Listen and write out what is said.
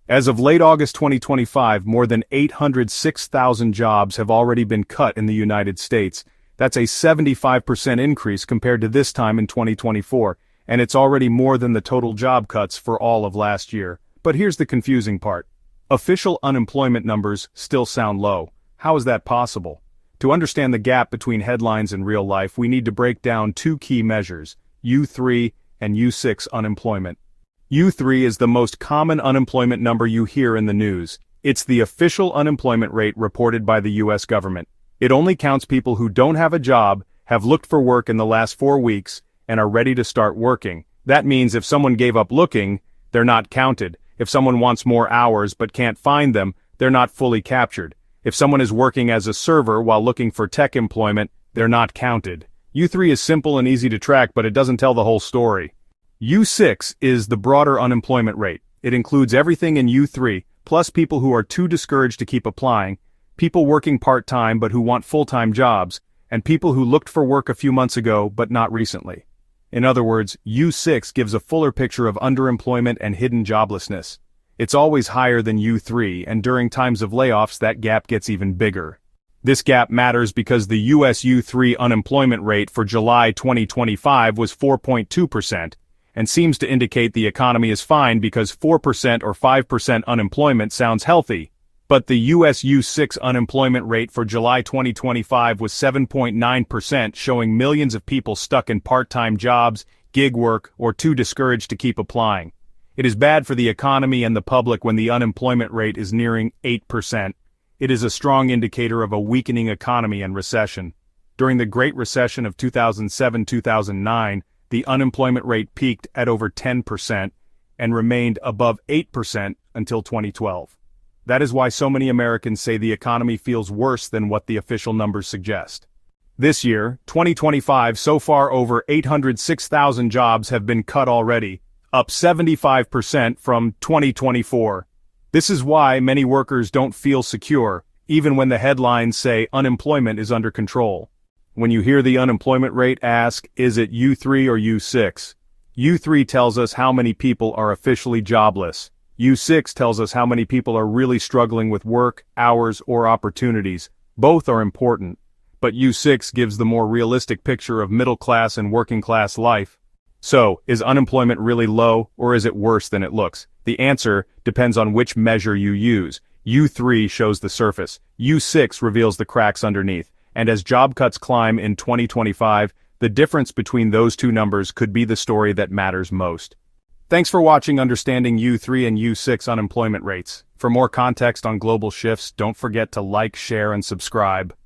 As of late August 2025, more than 806,000 jobs have already been cut in the United States. That's a 75% increase compared to this time in 2024, and it's already more than the total job cuts for all of last year. But here's the confusing part. Official unemployment numbers still sound low. How is that possible? To understand the gap between headlines and real life, we need to break down two key measures, U3 and U6 unemployment. U3 is the most common unemployment number you hear in the news. It's the official unemployment rate reported by the US government. It only counts people who don't have a job, have looked for work in the last 4 weeks, and are ready to start working. That means if someone gave up looking, they're not counted. If someone wants more hours but can't find them, they're not fully captured. If someone is working as a server while looking for tech employment, they're not counted. U3 is simple and easy to track, but it doesn't tell the whole story. U6 is the broader unemployment rate. It includes everything in U3, plus people who are too discouraged to keep applying, people working part-time but who want full-time jobs, and people who looked for work a few months ago but not recently. In other words, U6 gives a fuller picture of underemployment and hidden joblessness. It's always higher than U3, and during times of layoffs that gap gets even bigger. This gap matters because the US U3 unemployment rate for July 2025 was 4.2%, and seems to indicate the economy is fine because 4% or 5% unemployment sounds healthy. But the US U6 unemployment rate for July 2025 was 7.9%, showing millions of people stuck in part-time jobs, gig work, or too discouraged to keep applying. It is bad for the economy and the public when the unemployment rate is nearing 8%. It is a strong indicator of a weakening economy and recession. During the Great Recession of 2007-2009, the unemployment rate peaked at over 10% and remained above 8% until 2012. That is why so many Americans say the economy feels worse than what the official numbers suggest. This year, 2025, so far over 806,000 jobs have been cut already, up 75% from 2024. This is why many workers don't feel secure, even when the headlines say unemployment is under control. When you hear the unemployment rate, ask, is it U3 or U6? U3 tells us how many people are officially jobless. U6 tells us how many people are really struggling with work, hours, or opportunities. Both are important, but U6 gives the more realistic picture of middle-class and working-class life. So, is unemployment really low, or is it worse than it looks? The answer depends on which measure you use. U3 shows the surface. U6 reveals the cracks underneath. And as job cuts climb in 2025, the difference between those two numbers could be the story that matters most. Thanks for watching Understanding U3 and U6 Unemployment Rates. For more context on global shifts, don't forget to like, share, and subscribe.